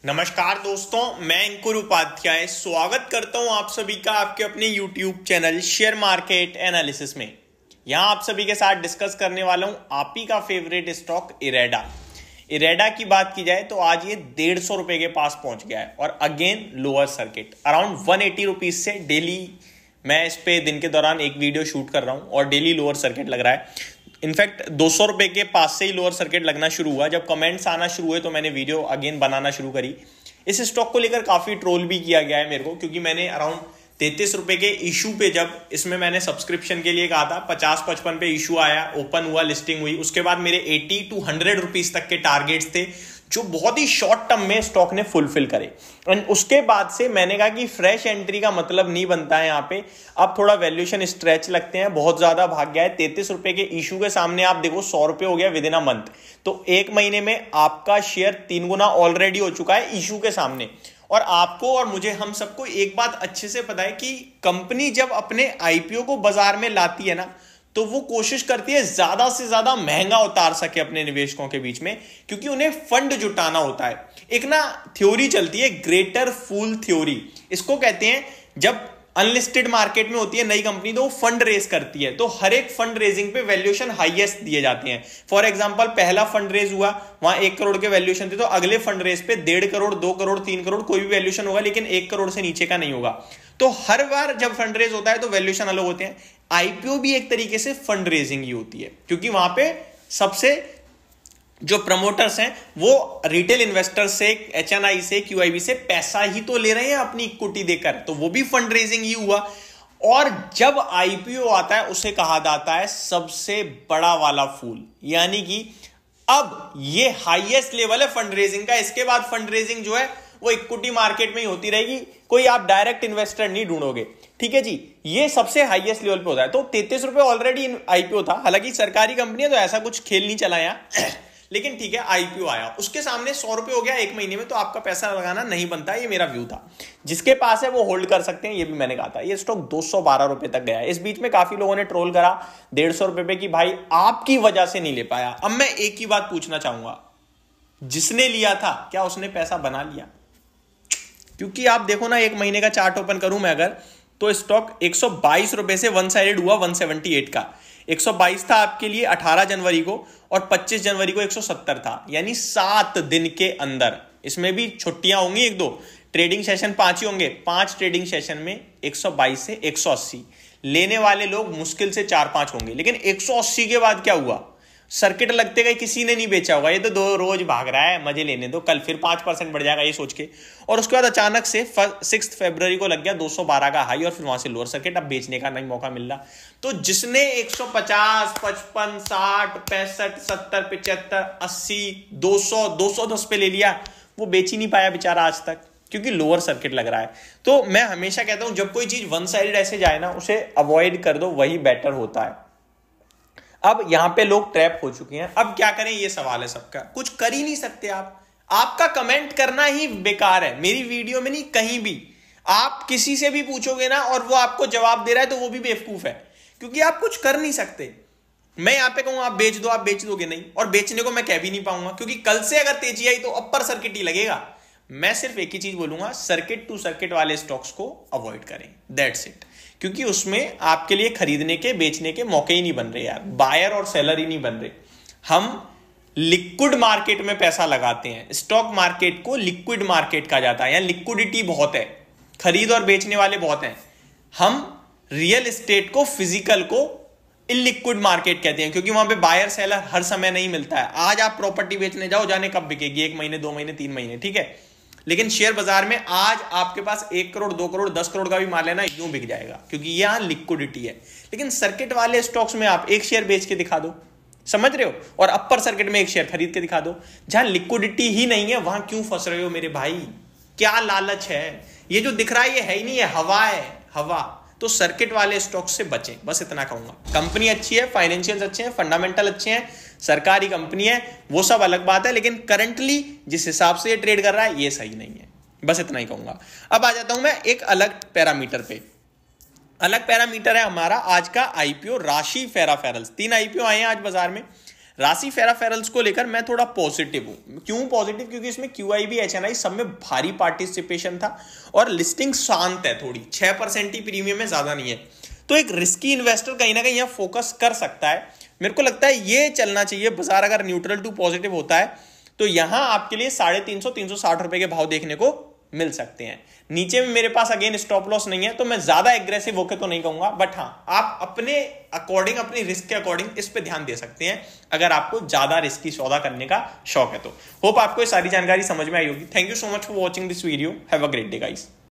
नमस्कार दोस्तों, मैं अंकुर उपाध्याय स्वागत करता हूं आप सभी का आपके अपने YouTube channel share market analysis में। यहां आप सभी के साथ डिस्कस करने वाला हूं आप ही का फेवरेट स्टॉक इरेडा की बात की जाए तो आज ये 150 रुपए के पास पहुंच गया है और again lower circuit around 180 rupees से डेली मैं इस पे दिन के दौरान एक वीडियो शूट कर रहा हूं और डेली लोअर सर्किट लग रहा है। इनफैक्ट 200 रुपए के पास से ही लोअर सर्किट लगना शुरू हुआ। जब कमेंट्स आना शुरू हुए तो मैंने वीडियो अगेन बनाना शुरू करी। इस स्टॉक को लेकर काफी ट्रोल भी किया गया है मेरे को, क्योंकि मैंने अराउंड 33 रुपए के इशू पे, जब इसमें मैंने सब्सक्रिप्शन के लिए कहा था 50-55 पे इशू आया, ओपन हुआ, लिस्टिंग हुई, उसके बाद मेरे 80 to 100 रुपीज तक के टारगेट्स थे जो बहुत ही शॉर्ट टर्म में स्टॉक ने फुलफिल करे। एंड उसके बाद से मैंने कहा कि फ्रेश एंट्री का मतलब नहीं बनता है यहाँ पे। अब थोड़ा वैल्यूएशन स्ट्रेच लगते हैं, बहुत ज्यादा भाग गया है। 33 रुपए के इशू के सामने आप देखो 100 रुपए हो गया विद इन अ मंथ, तो एक महीने में आपका शेयर 3 गुना ऑलरेडी हो चुका है इशू के सामने। और आपको और मुझे, हम सबको एक बात अच्छे से पता है कि कंपनी जब अपने आईपीओ को बाजार में लाती है ना, तो वो कोशिश करती है ज्यादा से ज्यादा महंगा उतार सके अपने निवेशकों के बीच में, क्योंकि उन्हें फंड जुटाना होता है। एक ना थ्योरी चलती है, ग्रेटर फूल थ्योरी इसको कहते हैं। जब अनलिस्टेड मार्केट में होती है नई कंपनी तो वो फंड रेज करती है, तो हर एक फंड रेजिंग पे वैल्यूएशन हाईएस्ट दिए जाते हैं। फॉर एग्जांपल पहला फंड रेज हुआ, वहां 1 करोड़ के वैल्यूएशन थे, तो अगले फंड रेज पे 1.5 करोड़, 2 करोड़, 3 करोड़ कोई भी वैल्यूएशन होगा, लेकिन 1 करोड़ से नीचे का नहीं होगा। तो हर बार जब फंड रेज होता है तो वैल्यूएशन अलग होते हैं। आईपीओ भी एक तरीके से फंड रेजिंग ही होती है, क्योंकि वहां पे सबसे जो प्रमोटर्स हैं वो रिटेल इन्वेस्टर्स से, एचएनआई से, क्यूआईबी से पैसा ही तो ले रहे हैं अपनी इक्विटी देकर, तो वो भी फंड रेजिंग ही हुआ। और जब आईपीओ आता है उसे कहा जाता है सबसे बड़ा वाला फूल, यानी कि अब ये हाईएस्ट लेवल है फंड रेजिंग का। इसके बाद फंड रेजिंग जो है वो इक्विटी मार्केट में ही होती रहेगी, कोई आप डायरेक्ट इन्वेस्टर नहीं ढूंढोगे। ठीक है जी, ये सबसे हाईएस्ट लेवल पे होता है। तो 33 रुपए ऑलरेडी आईपीओ था, हालांकि सरकारी कंपनी है तो ऐसा कुछ खेल नहीं चला यहाँ लेकिन ठीक है, आईपीओ आया, उसके सामने 100 रुपए हो गया एक महीने में, तो आपका पैसा लगाना नहीं बनता, ये मेरा व्यू था। जिसके पास है वो होल्ड कर सकते हैं, ये भी मैंने कहा था। ये स्टॉक 212 रुपए तक गया है। इस बीच में काफी लोगों ने ट्रोल करा 150 रुपए पे कि भाई आपकी वजह से नहीं ले पाया। अब मैं एक ही बात पूछना चाहूंगा, जिसने लिया था क्या उसने पैसा बना लिया? क्योंकि आप देखो ना, एक महीने का चार्ट ओपन करूं मैं अगर, तो स्टॉक 122 रुपए से वन साइडेड हुआ 178 का। 122 था आपके लिए 18 जनवरी को और 25 जनवरी को 170 था, यानी 7 दिन के अंदर। इसमें भी छुट्टियां होंगी, 1-2 ट्रेडिंग सेशन 5 ही होंगे। 5 ट्रेडिंग सेशन में 122 से 180 लेने वाले लोग मुश्किल से 4-5 होंगे। लेकिन 180 के बाद क्या हुआ? सर्किट लगते गए, किसी ने नहीं बेचा होगा, ये तो 2 रोज भाग रहा है, मजे लेने दो, कल फिर 5% बढ़ जाएगा ये सोच के। और उसके बाद अचानक से 6 फरवरी को लग गया 212 का हाई और फिर वहां से लोअर सर्किट। अब बेचने का नहीं मौका मिल रहा। तो जिसने 150, 55, 60, 65, 70, 75, 80, 200, 210 पे ले लिया, वो बेच ही नहीं पाया बेचारा आज तक, क्योंकि लोअर सर्किट लग रहा है। तो मैं हमेशा कहता हूं जब कोई चीज वन साइडेड ऐसे जाए ना, उसे अवॉइड कर दो, वही बेटर होता है। अब यहां पे लोग ट्रैप हो चुके हैं, अब क्या करें ये सवाल है सबका। कुछ कर ही नहीं सकते आप, आपका कमेंट करना ही बेकार है, मेरी वीडियो में नहीं कहीं भी। आप किसी से भी पूछोगे ना और वो आपको जवाब दे रहा है तो वो भी बेवकूफ है, क्योंकि आप कुछ कर नहीं सकते। मैं यहां पे कहूं आप बेच दो, आप बेच दोगे नहीं, और बेचने को मैं कह भी नहीं पाऊंगा, क्योंकि कल से अगर तेजी आई तो अपर सर्किट ही लगेगा। मैं सिर्फ एक ही चीज बोलूंगा, सर्किट टू सर्किट वाले स्टॉक्स को अवॉइड करें, दैट्स इट। क्योंकि उसमें आपके लिए खरीदने के, बेचने के मौके ही नहीं बन रहे यार, बायर और सेलर ही नहीं बन रहे। हम लिक्विड मार्केट में पैसा लगाते हैं, स्टॉक मार्केट को लिक्विड मार्केट कहा जाता है, यहां लिक्विडिटी बहुत है, खरीद और बेचने वाले बहुत हैं। हम रियल एस्टेट को, फिजिकल को इलिक्विड मार्केट कहते हैं, क्योंकि वहां पे बायर सेलर हर समय नहीं मिलता है। आज आप प्रॉपर्टी बेचने जाओ, जाने कब बिकेगी, 1 महीने, 2 महीने, 3 महीने, ठीक है। लेकिन शेयर बाजार में आज आपके पास 1 करोड़, 2 करोड़, 10 करोड़ का भी माल है ना, यूं बिक जाएगा, क्योंकि यहां लिक्विडिटी है। लेकिन सर्किट वाले स्टॉक्स में आप एक शेयर बेच के दिखा दो, समझ रहे हो, और अपर सर्किट में एक शेयर खरीद के दिखा दो। जहां लिक्विडिटी ही नहीं है वहां क्यों फंस रहे हो मेरे भाई? क्या लालच है? ये जो दिख रहा है ये है ही नहीं है, हवा है, हवा। तो सर्किट वाले स्टॉक से बचें, बस इतना कहूंगा। कंपनी अच्छी है, फाइनेंशियल अच्छे हैं, फंडामेंटल अच्छे हैं, सरकारी कंपनी है, वो सब अलग बात है, लेकिन करंटली जिस हिसाब से ये ट्रेड कर रहा है ये सही नहीं है, बस इतना ही कहूंगा। अब आ जाता हूं मैं एक अलग पैरामीटर पे। अलग पैरामीटर है हमारा आज का आईपीओ राशि फेरा फेरल्स। 3 आईपीओ आए हैं आज बाजार में। राशि फेराफेरल्स को लेकर मैं थोड़ा पॉजिटिव हूं। क्यों पॉजिटिव? क्योंकि इसमें QIB HNI सब में भारी पार्टिसिपेशन था और लिस्टिंग शांत है, थोड़ी 6% ही प्रीमियम है, ज्यादा नहीं है। तो एक रिस्की इन्वेस्टर कहीं ना कहीं यहां फोकस कर सकता है। मेरे को लगता है ये चलना चाहिए। बाजार अगर न्यूट्रल टू पॉजिटिव होता है तो यहां आपके लिए 350-360 रुपए के भाव देखने को मिल सकते हैं। नीचे में मेरे पास अगेन स्टॉप लॉस नहीं है, तो मैं ज्यादा एग्रेसिव होके तो नहीं कहूंगा, बट हाँ आप अपने अकॉर्डिंग, अपनी रिस्क के अकॉर्डिंग इस पे ध्यान दे सकते हैं अगर आपको ज्यादा रिस्की सौदा करने का शौक है तो। होप आपको ये सारी जानकारी समझ में आई होगी। Thank you so much for watching this video. Have a great day guys.